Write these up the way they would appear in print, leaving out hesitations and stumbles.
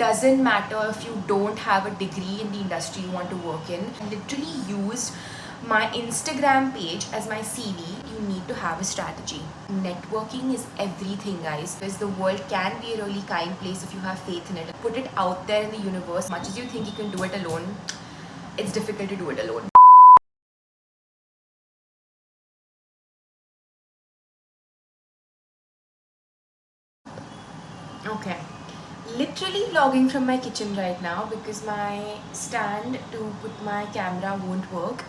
doesn't matter if you don't have a degree in the industry you want to work in. I literally used my Instagram page as my CV. You need to have a strategy. Networking is everything, guys, because the world can be a really kind place if you have faith in it. Put it out there in the universe. As much as you think you can do it alone, it's difficult to do it alone. Okay, literally vlogging from my kitchen right now because my stand to put my camera won't work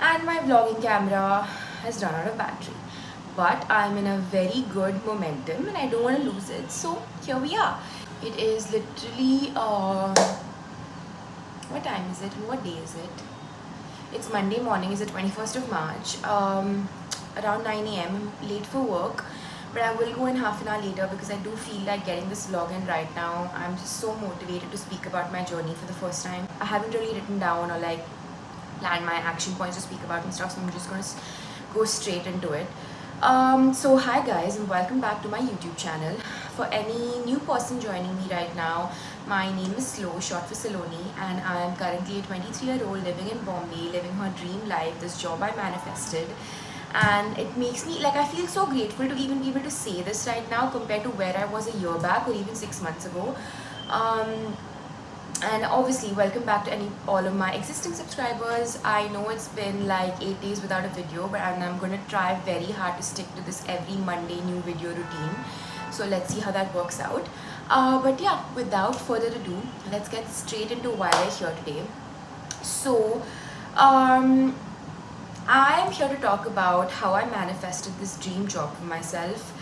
and my vlogging camera has run out of battery. But I'm in a very good momentum and I don't want to lose it, so here we are. It is literally what time is it and what day is it? It's Monday morning, it's the 21st of March, around 9 a.m. I'm late for work, but I will go in half an hour later because I do feel like getting this vlog in right now. I'm just so motivated to speak about my journey for the first time. I haven't really written down or like planned my action points to speak about and stuff, so I'm just gonna go straight into it. So hi guys and welcome back to my YouTube channel. For any new person joining me right now, my name is Slow, short for Saloni, and I am currently a 23-year-old living in Bombay, living her dream life, this job I manifested. And it makes me, like, I feel so grateful to even be able to say this right now compared to where I was a year back or even 6 months ago. And obviously welcome back to all of my existing subscribers. I know it's been like 8 days without a video, but I'm going to try very hard to stick to this every Monday new video routine. So let's see how that works out. But yeah, without further ado, let's get straight into why we're here today. So I am here to talk about how I manifested this dream job for myself.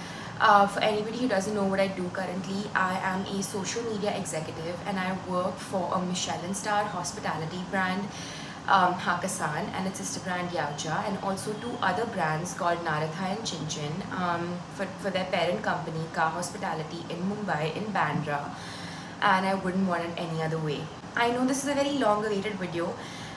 For anybody who doesn't know what I do currently, I am a social media executive and I work for a Michelin star hospitality brand, Hakkasan, and its sister brand Yaucha, and also two other brands called Naratha and Chin Chin for their parent company Ka Hospitality in Mumbai, in Bandra, and I wouldn't want it any other way. I know this is a very long awaited video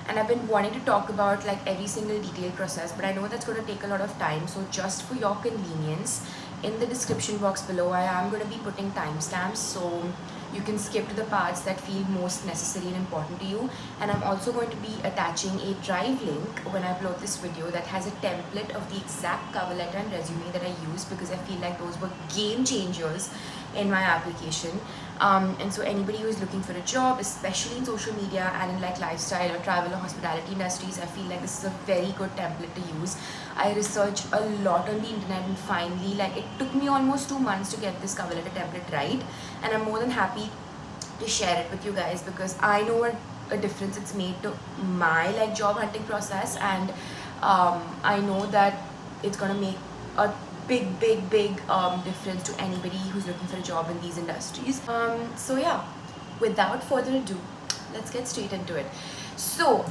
and I've been wanting to talk about like every single detailed process, but I know that's going to take a lot of time, so just for your convenience, in the description box below I am going to be putting timestamps so you can skip to the parts that feel most necessary and important to you. And I'm also going to be attaching a drive link when I upload this video that has a template of the exact cover letter and resume that I used, because I feel like those were game changers in my application. And so anybody who is looking for a job, especially in social media and in like lifestyle or travel or hospitality industries, I feel like this is a very good template to use. I researched a lot on the internet and finally, like, it took me almost 2 months to get this cover letter template right, and I'm more than happy to share it with you guys because I know what a difference it's made to my like job hunting process, and I know that it's gonna make a big difference to anybody who's looking for a job in these industries. So yeah, without further ado, let's get straight into it. So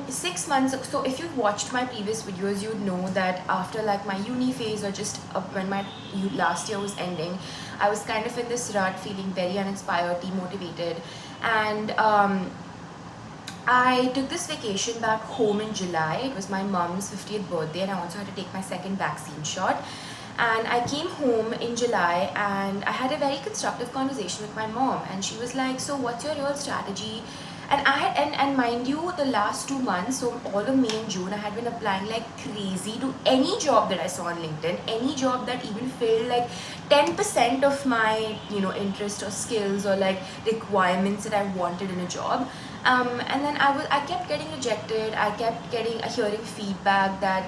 6 months, so if you've watched my previous videos, you'd know that after like my uni phase or just when my last year was ending, I was kind of in this rut, feeling very uninspired, demotivated, and I took this vacation back home in July. It was my mom's 50th birthday and I also had to take my second vaccine shot. And I came home in July and I had a very constructive conversation with my mom, and she was like, so what's your real strategy? And I had, and mind you, the last 2 months, so all of May and June, I had been applying like crazy to any job that I saw on LinkedIn, any job that even filled like 10% of my, interest or skills or like requirements that I wanted in a job. And then I kept getting rejected. I kept hearing feedback that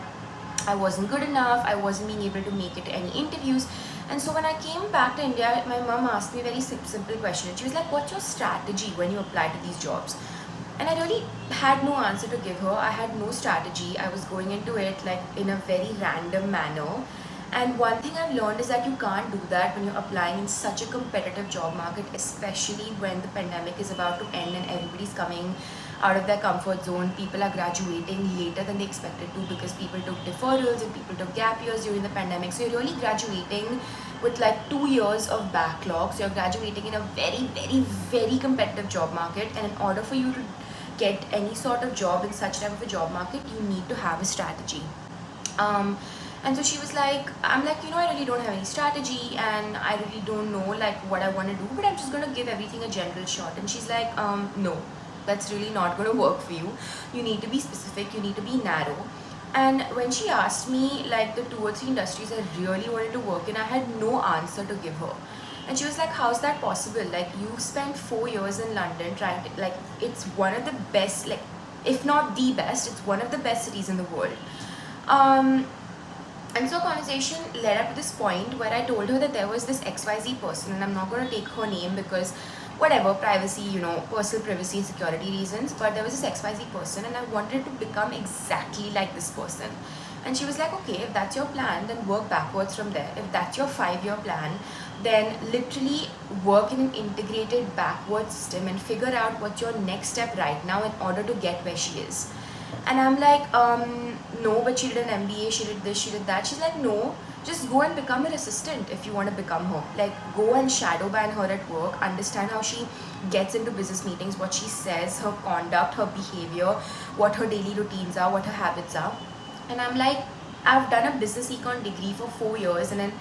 I wasn't good enough, I wasn't being able to make it to any interviews. And so when I came back to India, my mom asked me a very simple question. She was like, what's your strategy when you apply to these jobs? And I really had no answer to give her. I had no strategy. I was going into it like in a very random manner. And one thing I've learned is that you can't do that when you're applying in such a competitive job market, especially when the pandemic is about to end and everybody's coming out of their comfort zone. People are graduating later than they expected to because people took deferrals and people took gap years during the pandemic. So you're really graduating with like 2 years of backlog. So you're graduating in a very competitive job market. And in order for you to get any sort of job in such type of a job market, you need to have a strategy. And so she was like, I'm like, I really don't have any strategy and I really don't know like what I want to do, but I'm just going to give everything a general shot. And she's like, no, that's really not going to work for you. You need to be specific, you need to be narrow. And when she asked me like the 2 or 3 industries I really wanted to work in, I had no answer to give her. And she was like, how's that possible? Like, you spent 4 years in London trying to, like, it's one of the best, like, if not the best, it's one of the best cities in the world. Um, and so conversation led up to this point where I told her that there was this XYZ person, and I'm not going to take her name because whatever, privacy, personal privacy and security reasons, but there was this XYZ person and I wanted to become exactly like this person. And she was like, okay, if that's your plan, then work backwards from there. If that's your 5-year plan, then literally work in an integrated backward system and figure out what's your next step right now in order to get where she is. And I'm like, no, but she did an MBA, she did this, she did that. She's like, no, just go and become her assistant if you want to become her. Like, go and shadow ban her at work, understand how she gets into business meetings, what she says, her conduct, her behavior, what her daily routines are, what her habits are. And I'm like, I've done a business econ degree for 4 years and an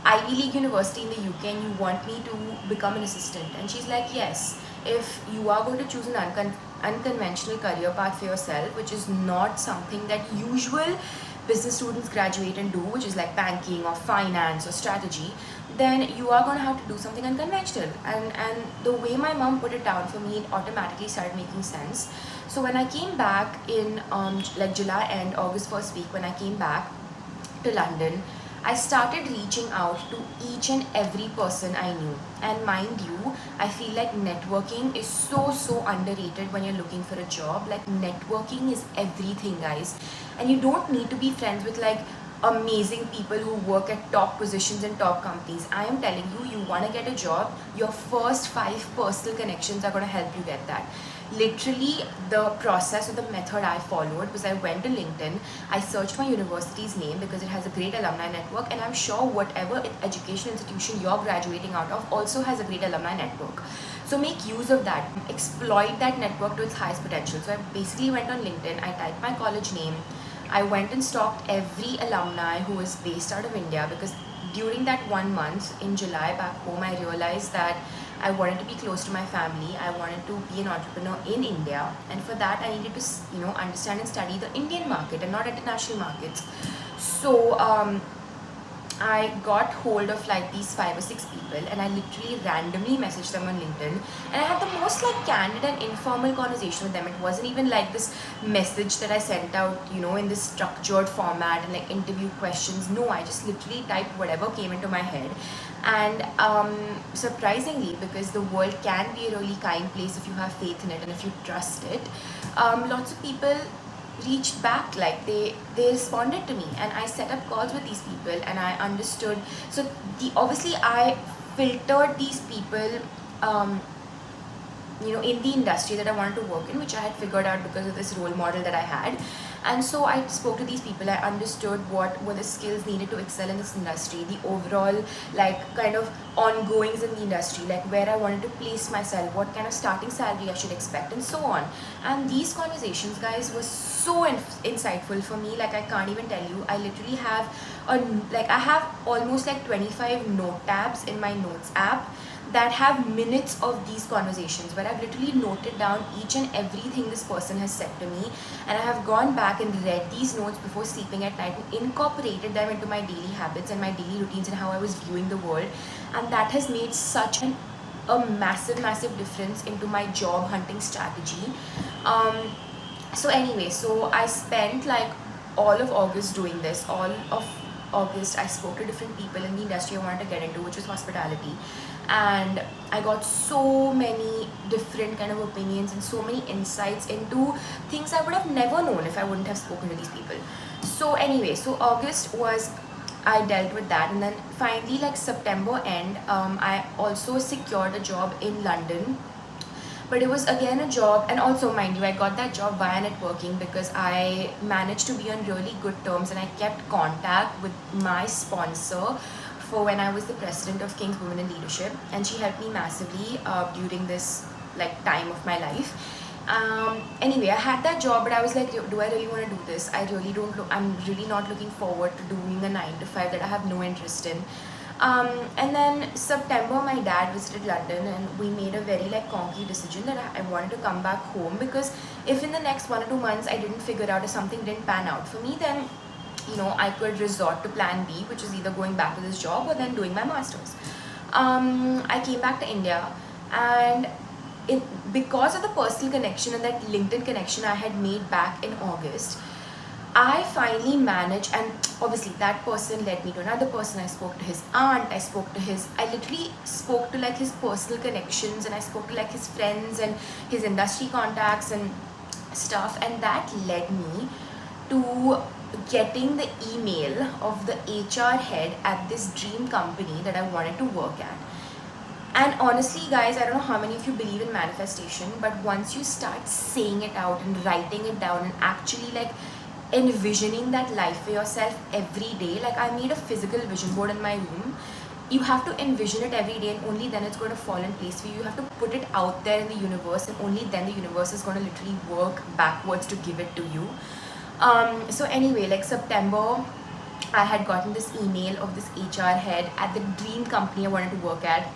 Ivy League university in the UK, and you want me to become an assistant? And she's like, yes, if you are going to choose an unconventional career path for yourself, which is not something that usual business students graduate and do, which is like banking or finance or strategy, then you are going to have to do something unconventional. And the way my mom put it down for me, it automatically started making sense. So when I came back in like July and August first week, when I came back to London, I started reaching out to each and every person I knew. And mind you, I feel like networking is so underrated when you're looking for a job. Like, networking is everything, guys. And you don't need to be friends with like amazing people who work at top positions in top companies. I am telling you, you want to get a job, your first 5 personal connections are going to help you get that. Literally, the process or the method I followed was I went to LinkedIn, I searched my university's name because it has a great alumni network, and I'm sure whatever education institution you're graduating out of also has a great alumni network. So make use of that, exploit that network to its highest potential. So I basically went on LinkedIn, I typed my college name, I went and stalked every alumni who was based out of India, because during that 1 month in July back home, I realized that I wanted to be close to my family. I wanted to be an entrepreneur in India, and for that I needed to understand and study the Indian market and not international markets. So I got hold of like these 5 or 6 people, and I literally randomly messaged them on LinkedIn, and I had the most like candid and informal conversation with them. It wasn't even like this message that I sent out, in this structured format and like interview questions. No, I just literally typed whatever came into my head. And surprisingly, because the world can be a really kind place if you have faith in it and if you trust it, lots of people reached back, like they responded to me, and I set up calls with these people, and I understood. So obviously I filtered these people in the industry that I wanted to work in, which I had figured out because of this role model that I had. And so I spoke to these people, I understood what were the skills needed to excel in this industry, the overall like kind of ongoings in the industry, like where I wanted to place myself, what kind of starting salary I should expect, and so on. And these conversations, guys, were so insightful for me. Like, I can't even tell you, I literally have I have almost like 25 note tabs in my notes app that have minutes of these conversations, where I've literally noted down each and everything this person has said to me, and I have gone back and read these notes before sleeping at night and incorporated them into my daily habits and my daily routines and how I was viewing the world. And that has made such a massive difference into my job hunting strategy. So anyway, so I spent like all of August doing this. All of August I spoke to different people in the industry I wanted to get into, which was hospitality, and I got so many different kind of opinions and so many insights into things I would have never known if I wouldn't have spoken to these people. So anyway, so August was, I dealt with that, and then finally like September end, I also secured a job in London. But it was again a job, and also mind you, I got that job via networking because I managed to be on really good terms and I kept contact with my sponsor for when I was the president of King's Women in Leadership, and she helped me massively during this like time of my life. Anyway, I had that job, but I was like, do I really want to do this? I really don't look, I'm really not looking forward to doing a 9 to 5 that I have no interest in. And then September, my dad visited London, and we made a very like concrete decision that I wanted to come back home, because if in the next 1 or 2 months I didn't figure out, if something didn't pan out for me, then I could resort to plan B, which is either going back to this job or then doing my masters. I came back to India, and because of the personal connection and that LinkedIn connection I had made back in August, I finally managed, and obviously that person led me to another person. I spoke to his aunt, I literally spoke to like his personal connections, and I spoke to like his friends and his industry contacts and stuff, and that led me to getting the email of the HR head at this dream company that I wanted to work at. And honestly, guys, I don't know how many of you believe in manifestation, but once you start saying it out and writing it down and actually like envisioning that life for yourself every day, like I made a physical vision board in my room. You have to envision it every day, and only then it's going to fall in place for you. You have to put it out there in the universe, and only then the universe is going to literally work backwards to give it to you. So anyway, like September, I had gotten this email of this HR head at the dream company I wanted to work at,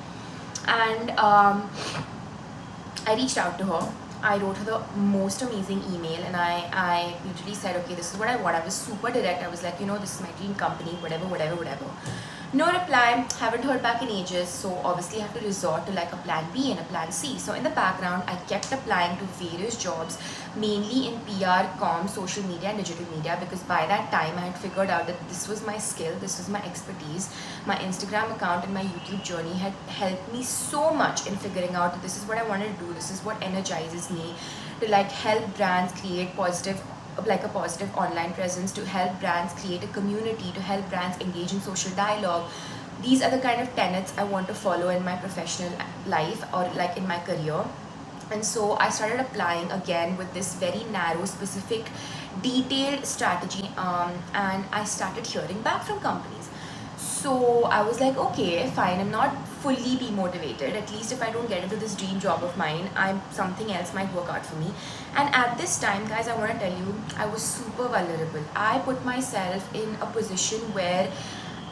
and I reached out to her. I wrote her the most amazing email, and I literally said, okay, this is what I want. I was super direct. I was like, this is my dream company, whatever. No reply, haven't heard back in ages, so obviously I have to resort to like a plan B and a plan C. So in the background, I kept applying to various jobs, mainly in PR, comms, social media and digital media, because by that time I had figured out that this was my skill, this was my expertise. My Instagram account and my YouTube journey had helped me so much in figuring out that this is what I wanted to do, this is what energizes me, to like help brands create a positive online presence, to help brands create a community, to help brands engage in social dialogue. These are the kind of tenets I want to follow in my professional life or like in my career. And so I started applying again with this very narrow, specific, detailed strategy, and I started hearing back from companies. So I was like, okay, fine, I'm not fully demotivated. At least if I don't get into this dream job of mine, something else might work out for me. And at this time, guys, I want to tell you, I was super vulnerable. I put myself in a position where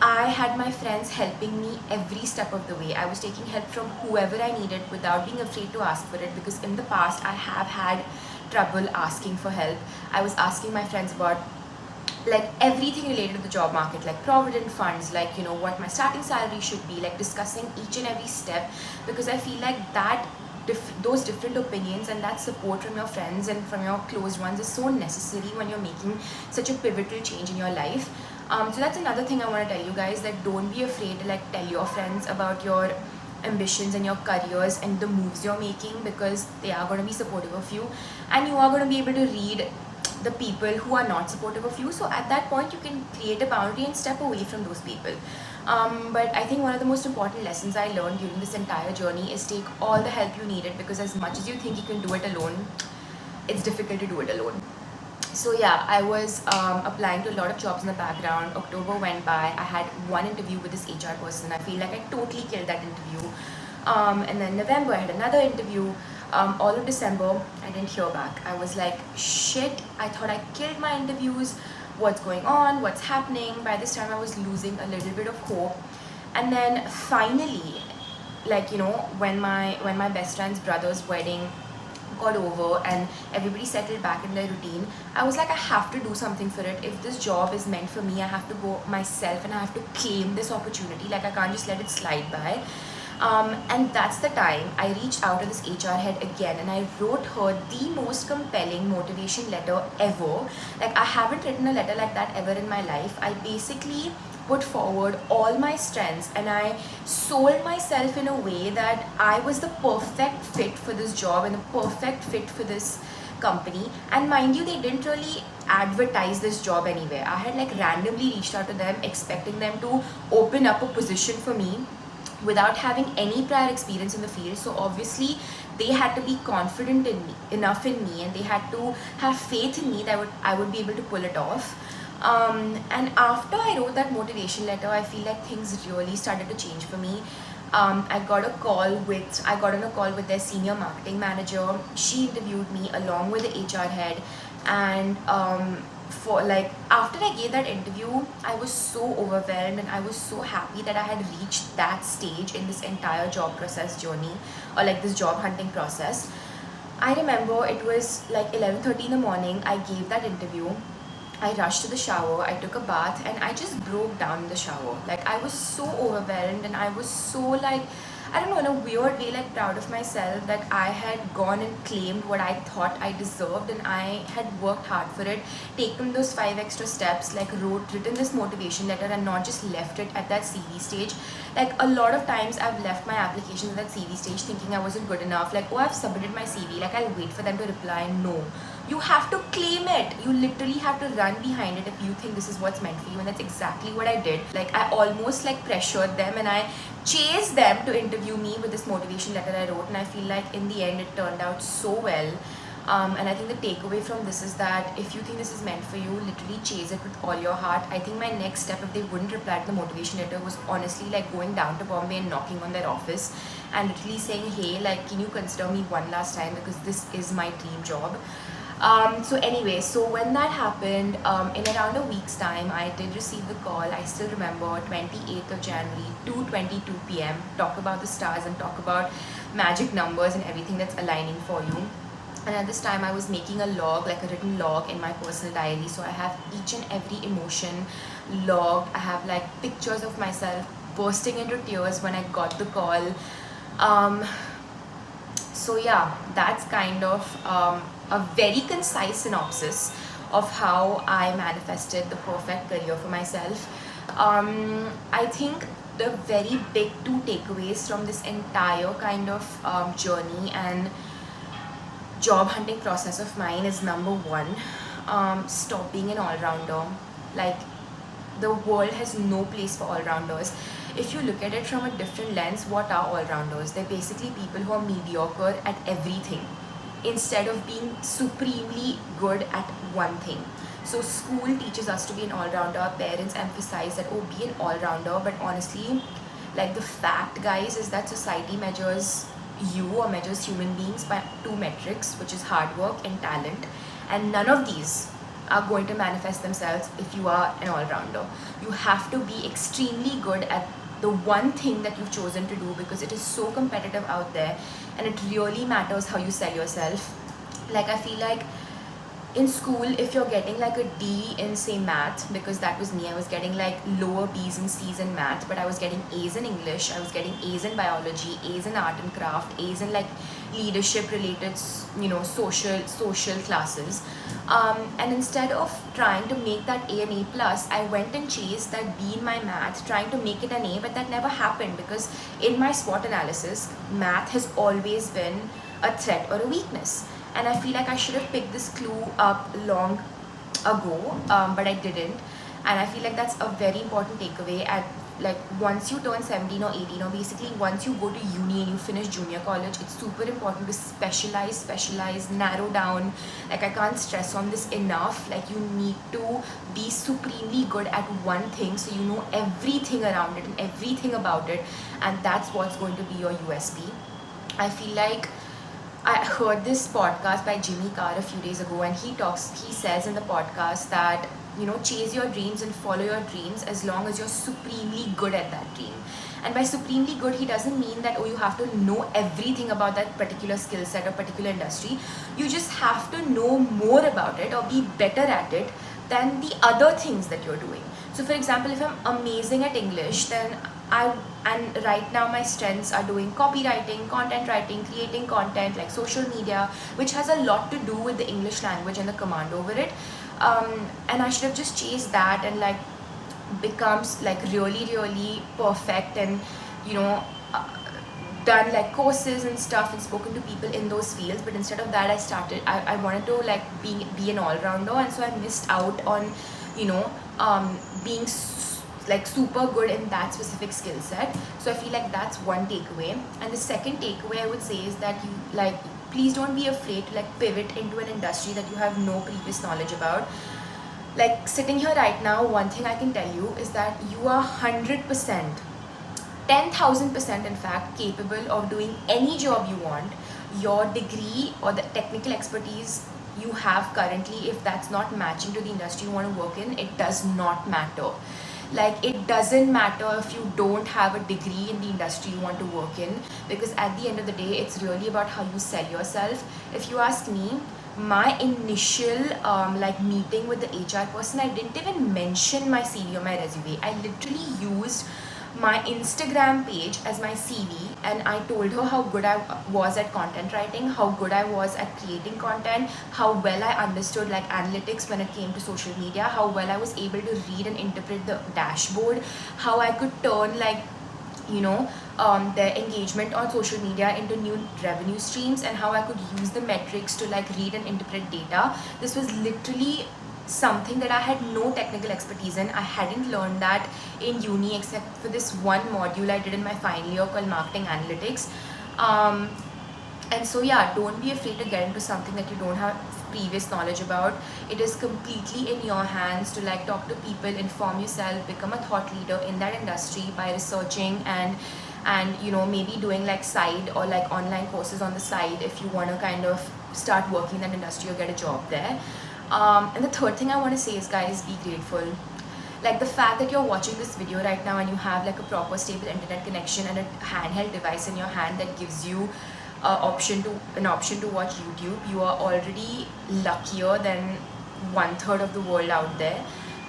I had my friends helping me every step of the way. I was taking help from whoever I needed without being afraid to ask for it, because in the past I have had trouble asking for help. I was asking my friends about like everything related to the job market, like provident funds, like what my starting salary should be, like discussing each and every step, because I feel like that those different opinions and that support from your friends and from your closed ones is so necessary when you're making such a pivotal change in your life. So that's another thing I want to tell you guys, that don't be afraid to like tell your friends about your ambitions and your careers and the moves you're making, because they are going to be supportive of you, and you are going to be able to read the people who are not supportive of you. So at that point you can create a boundary and step away from those people. But I think one of the most important lessons I learned during this entire journey is take all the help you needed, because as much as you think you can do it alone, it's difficult to do it alone. So yeah, I was applying to a lot of jobs in the background. October went by, I had one interview with this HR person. I feel like I totally killed that interview. And then November I had another interview. All of December I didn't hear back. I was like, shit, I thought I killed my interviews. What's going on? What's happening? By this time I was losing a little bit of hope. And then finally, like when my best friend's brother's wedding got over and everybody settled back in their routine, I was like, I have to do something for it. If this job is meant for me, I have to go myself and I have to claim this opportunity. Like I can't just let it slide by. And that's the time I reached out to this HR head again, and I wrote her the most compelling motivation letter ever. Like I haven't written a letter like that ever in my life. I basically put forward all my strengths, and I sold myself in a way that I was the perfect fit for this job and the perfect fit for this company. And mind you, they didn't really advertise this job anywhere. I had like randomly reached out to them expecting them to open up a position for me without having any prior experience in the field. So obviously they had to be confident enough in me, and they had to have faith in me that I would be able to pull it off. And after I wrote that motivation letter, I feel like things really started to change for me. I got on a call with their senior marketing manager. She interviewed me along with the HR head, and for like after I gave that interview, I was so overwhelmed and I was so happy that I had reached that stage in this entire job process journey, or like this job hunting process. I remember it was like 11:30 in the morning. I gave that interview. I rushed to the shower, I took a bath, and I just broke down in the shower. Like, I was so overwhelmed, and I was so, like, I don't know, in a weird way, like, proud of myself that I had gone and claimed what I thought I deserved, and I had worked hard for it, taken those 5 extra steps, like, written this motivation letter, and not just left it at that CV stage. Like, a lot of times I've left my application at that CV stage thinking I wasn't good enough. Like, oh, I've submitted my CV, like, I'll wait for them to reply. No, you have to claim it. You literally have to run behind it if you think this is what's meant for you, and that's exactly what I did. Like, I almost like pressured them, and I chased them to interview me with this motivation letter I wrote, and I feel like in the end it turned out so well. And I think the takeaway from this is that if you think this is meant for you, literally chase it with all your heart. I think my next step, if they wouldn't reply to the motivation letter, was honestly like going down to Bombay and knocking on their office and literally saying, hey, like, can you consider me one last time, because this is my dream job. So anyway, so when that happened, in around a week's time, I did receive the call. I still remember 28th of January, 2:22 p.m. Talk about the stars and talk about magic numbers and everything that's aligning for you. And at this time, I was making a log, like a written log in my personal diary. So I have each and every emotion logged. I have like pictures of myself bursting into tears when I got the call. So yeah, that's kind of a very concise synopsis of how I manifested the perfect career for myself. I think the very big two takeaways from this entire kind of journey and job hunting process of mine is, number one, stop being an all-rounder. Like, the world has no place for all-rounders. If you look at it from a different lens, what are all-rounders? They're basically people who are mediocre at everything instead of being supremely good at one thing. So school teaches us to be an all-rounder. Our parents emphasize that, oh, be an all-rounder. But honestly, like, the fact, guys, is that society measures you, or measures human beings, by two metrics, which is hard work and talent. And none of these are going to manifest themselves if you are an all-rounder. You have to be extremely good at the one thing that you've chosen to do, because it is so competitive out there, and it really matters how you sell yourself. Like, I feel like in school, if you're getting like a D in, say, math, because that was me, I was getting like lower B's and C's in math, but I was getting A's in English, I was getting A's in biology, A's in art and craft, A's in like leadership related, social classes. And instead of trying to make that A an A plus, I went and chased that B in my math, trying to make it an A, but that never happened, because in my SWOT analysis, math has always been a threat or a weakness. And I feel like I should have picked this clue up long ago, but I didn't. And I feel like that's a very important takeaway. At like, once you turn 17 or 18, or basically once you go to uni and you finish junior college, it's super important to specialize, narrow down. Like, I can't stress on this enough. Like, you need to be supremely good at one thing, so you know everything around it and everything about it, and that's what's going to be your USP. I feel like I heard this podcast by Jimmy Carr a few days ago, and he says in the podcast that, chase your dreams and follow your dreams as long as you're supremely good at that dream. And by supremely good, he doesn't mean that, oh, you have to know everything about that particular skill set or particular industry. You just have to know more about it or be better at it than the other things that you're doing. So for example, if I'm amazing at English, then and right now my strengths are doing copywriting, content writing, creating content, like social media, which has a lot to do with the English language and the command over it. And I should have just chased that and like becomes like really perfect, and done like courses and stuff and spoken to people in those fields. But instead of that, I wanted to like be an all-rounder, and so I missed out on being like super good in that specific skill set. So I feel like that's one takeaway. And the second takeaway I would say is that you like, please don't be afraid to like pivot into an industry that you have no previous knowledge about. Like, sitting here right now, one thing I can tell you is that you are 100% 10,000% in fact capable of doing any job you want. Your degree or the technical expertise you have currently, if that's not matching to the industry you want to work in, it does not matter. Like, it doesn't matter if you don't have a degree in the industry you want to work in, because at the end of the day it's really about how you sell yourself. If you ask me, my initial like meeting with the HR person, I didn't even mention my CV or my resume. I literally used my Instagram page as my CV, and I told her how good I was at content writing, how good I was at creating content, how well I understood like analytics when it came to social media, how well I was able to read and interpret the dashboard, how I could turn like, you know, their engagement on social media into new revenue streams, and how I could use the metrics to like read and interpret data. This was literally something that I had no technical expertise in. I hadn't learned that in uni except for this one module I did in my final year called marketing analytics. And so yeah, don't be afraid to get into something that you don't have previous knowledge about. It is completely in your hands to like talk to people, inform yourself, become a thought leader in that industry by researching and you know, maybe doing like side or like online courses on the side if you want to kind of start working in that industry or get a job there. And the third thing I want to say is, guys, be grateful. Like, the fact that you're watching this video right now and you have like a proper stable internet connection and a handheld device in your hand that gives you an option to watch YouTube, you are already luckier than 1/3 of the world out there.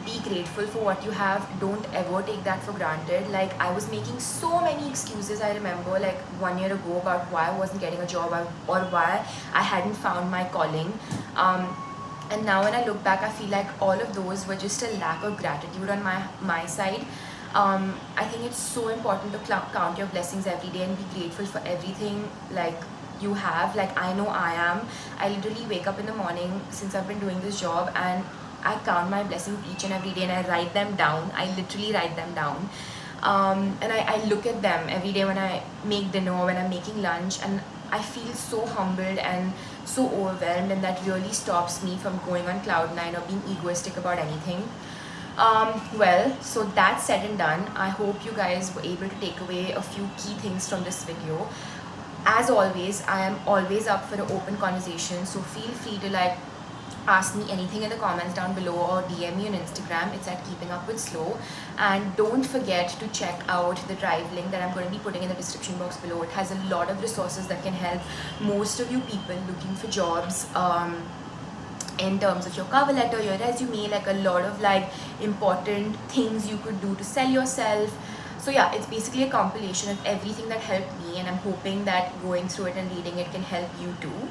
Be grateful for what you have. Don't ever take that for granted. Like, I was making so many excuses, I remember, like 1 year ago, about why I wasn't getting a job or why I hadn't found my calling. And now when I look back, I feel like all of those were just a lack of gratitude on my side. I think it's so important to count your blessings every day and be grateful for everything like you have. Like, I know I am. I literally wake up in the morning since I've been doing this job, and I count my blessings each and every day, and I write them down. I literally write them down. And I look at them every day when I make dinner, when I'm making lunch, and I feel so humbled and so overwhelmed, and that really stops me from going on cloud 9 or being egoistic about anything. Well, so that's said and done. I hope you guys were able to take away a few key things from this video. As always, I am always up for an open conversation, so feel free to like ask me anything in the comments down below or DM me on Instagram. It's at Keeping Up With Slow. And don't forget to check out the Drive link that I'm going to be putting in the description box below. It has a lot of resources that can help most of you people looking for jobs, in terms of your cover letter, your resume, like a lot of like important things you could do to sell yourself. So yeah, it's basically a compilation of everything that helped me, and I'm hoping that going through it and reading it can help you too.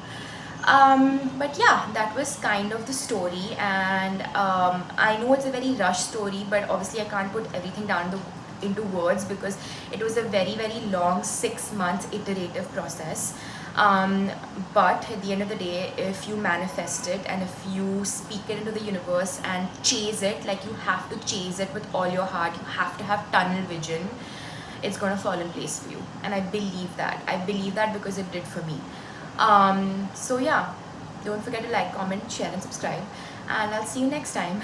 But yeah, that was kind of the story, and I know it's a very rushed story, but obviously I can't put everything down into words because it was a very, very long 6 months iterative process. But at the end of the day, if you manifest it and if you speak it into the universe and chase it, like you have to chase it with all your heart, you have to have tunnel vision, it's gonna fall in place for you. And I believe that. I believe that because it did for me. So yeah, don't forget to like, comment, share and subscribe, and I'll see you next time.